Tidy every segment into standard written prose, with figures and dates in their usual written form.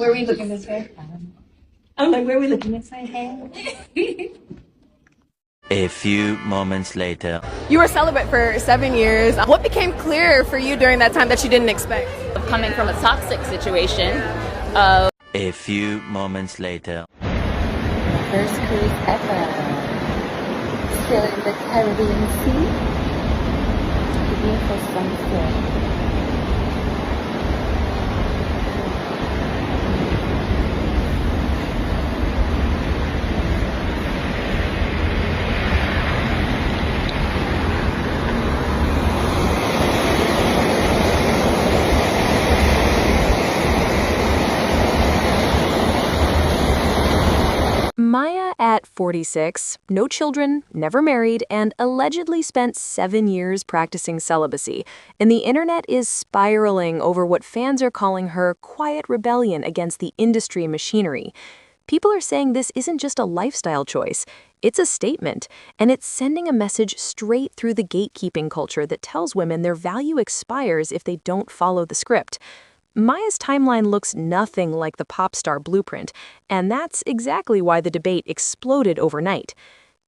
Were we looking this way? I'm like, where are we looking this way? Hey. A few moments later. You were celibate for 7 years. What became clear for you during that time that you didn't expect? Coming from a toxic situation. A few moments later. First cruise ever. Still in the Caribbean Sea. Beautiful sunset. Maya, at 46, no children, never married, and allegedly spent 7 years practicing celibacy, and the internet is spiraling over what fans are calling her quiet rebellion against the industry machinery. People are saying this isn't just a lifestyle choice, it's a statement, and it's sending a message straight through the gatekeeping culture that tells women their value expires if they don't follow the script. Maya's timeline looks nothing like the pop star blueprint, and that's exactly why the debate exploded overnight.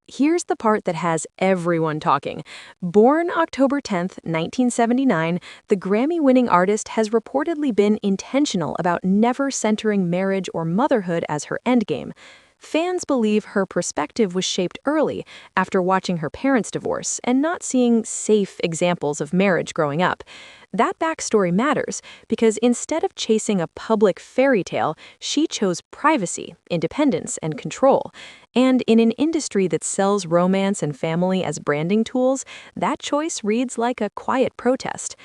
Here's the part that has everyone talking. Born October 10th, 1979, the Grammy-winning artist has reportedly been intentional about never centering marriage or motherhood as her endgame. Fans believe her perspective was shaped early after watching her parents divorce and not seeing safe examples of marriage growing up. That backstory matters because instead of chasing a public fairy tale, she chose privacy, independence, and control. And in an industry that sells romance and family as branding tools, that choice reads like a quiet protest.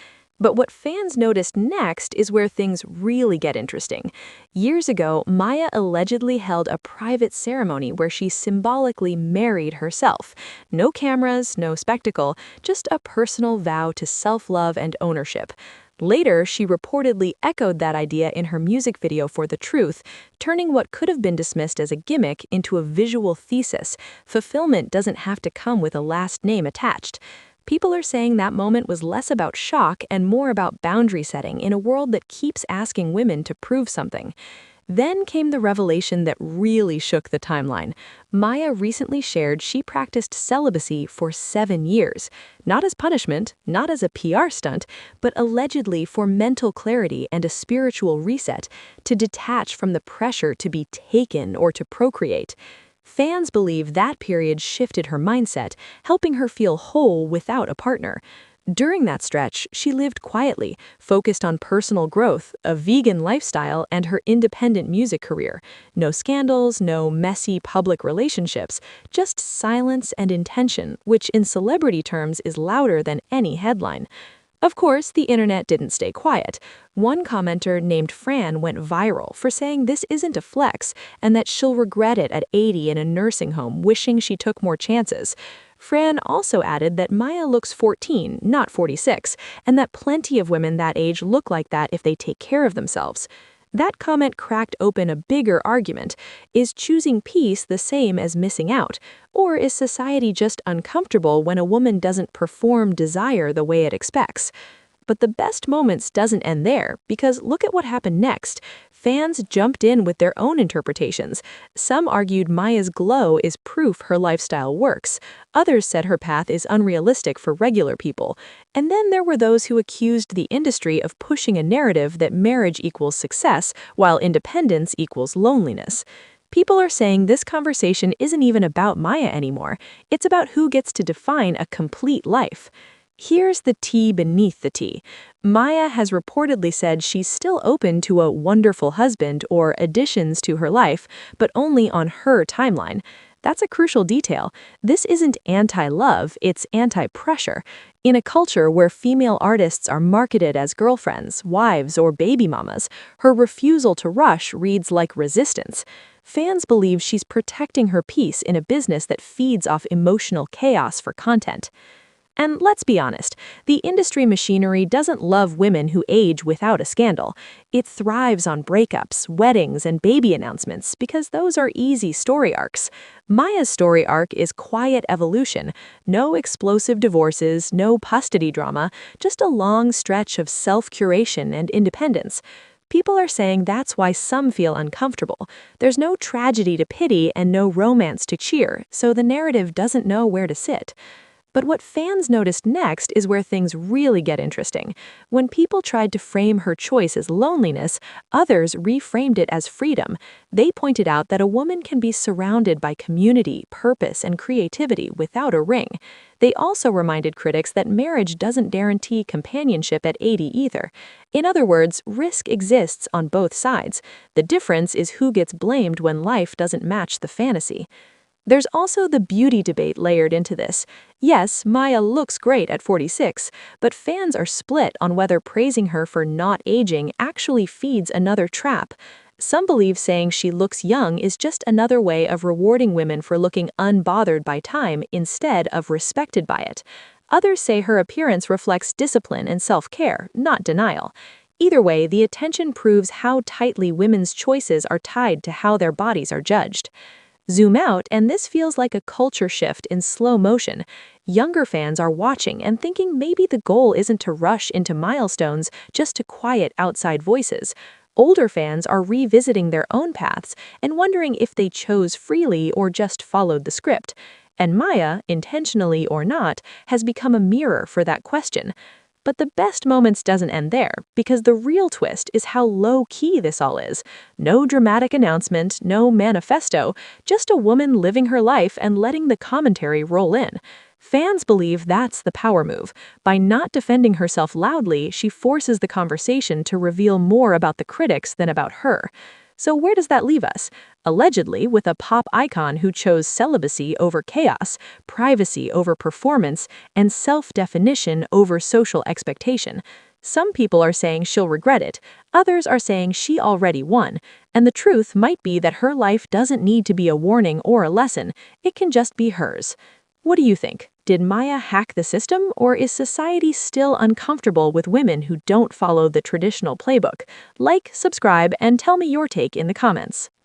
But what fans noticed next is where things really get interesting. Years ago, Maya allegedly held a private ceremony where she symbolically married herself. No cameras, no spectacle, just a personal vow to self-love and ownership. Later, she reportedly echoed that idea in her music video for The Truth, turning what could have been dismissed as a gimmick into a visual thesis. Fulfillment doesn't have to come with a last name attached. People are saying that moment was less about shock and more about boundary setting in a world that keeps asking women to prove something. Then came the revelation that really shook the timeline. Maya recently shared she practiced celibacy for 7 years, not as punishment, not as a PR stunt, but allegedly for mental clarity and a spiritual reset, to detach from the pressure to be taken or to procreate. Fans believe that period shifted her mindset, helping her feel whole without a partner. During that stretch, she lived quietly, focused on personal growth, a vegan lifestyle, and her independent music career. No scandals, no messy public relationships, just silence and intention, which in celebrity terms is louder than any headline. Of course, the internet didn't stay quiet. One commenter named Fran went viral for saying this isn't a flex and that she'll regret it at 80 in a nursing home, wishing she took more chances. Fran also added that Maya looks 14, not 46, and that plenty of women that age look like that if they take care of themselves. That comment cracked open a bigger argument. Is choosing peace the same as missing out? Or is society just uncomfortable when a woman doesn't perform desire the way it expects? But the best moments doesn't end there, because look at what happened next. Fans jumped in with their own interpretations. Some argued Maya's glow is proof her lifestyle works. Others said her path is unrealistic for regular people. And then there were those who accused the industry of pushing a narrative that marriage equals success, while independence equals loneliness. People are saying this conversation isn't even about Maya anymore. It's about who gets to define a complete life. Here's the tea beneath the tea. Maya has reportedly said she's still open to a wonderful husband or additions to her life, but only on her timeline. That's a crucial detail. This isn't anti-love, it's anti-pressure. In a culture where female artists are marketed as girlfriends, wives, or baby mamas, her refusal to rush reads like resistance. Fans believe she's protecting her peace in a business that feeds off emotional chaos for content. And let's be honest, the industry machinery doesn't love women who age without a scandal. It thrives on breakups, weddings, and baby announcements because those are easy story arcs. Maya's story arc is quiet evolution. No explosive divorces, no custody drama, just a long stretch of self-curation and independence. People are saying that's why some feel uncomfortable. There's no tragedy to pity and no romance to cheer, so the narrative doesn't know where to sit. But what fans noticed next is where things really get interesting. When people tried to frame her choice as loneliness, others reframed it as freedom. They pointed out that a woman can be surrounded by community, purpose, and creativity without a ring. They also reminded critics that marriage doesn't guarantee companionship at 80 either. In other words, risk exists on both sides. The difference is who gets blamed when life doesn't match the fantasy. There's also the beauty debate layered into this. Yes, Maya looks great at 46, but fans are split on whether praising her for not aging actually feeds another trap. Some believe saying she looks young is just another way of rewarding women for looking unbothered by time instead of respected by it. Others say her appearance reflects discipline and self-care, not denial. Either way, the attention proves how tightly women's choices are tied to how their bodies are judged. Zoom out, and this feels like a culture shift in slow motion. Younger fans are watching and thinking maybe the goal isn't to rush into milestones just to quiet outside voices. Older fans are revisiting their own paths and wondering if they chose freely or just followed the script. And Maya, intentionally or not, has become a mirror for that question. But the best moments doesn't end there, because the real twist is how low-key this all is. No dramatic announcement, no manifesto, just a woman living her life and letting the commentary roll in. Fans believe that's the power move. By not defending herself loudly, she forces the conversation to reveal more about the critics than about her. So where does that leave us? Allegedly, with a pop icon who chose celibacy over chaos, privacy over performance, and self-definition over social expectation. Some people are saying she'll regret it, others are saying she already won, and the truth might be that her life doesn't need to be a warning or a lesson, it can just be hers. What do you think? Did Maya hack the system, or is society still uncomfortable with women who don't follow the traditional playbook? Like, subscribe, and tell me your take in the comments.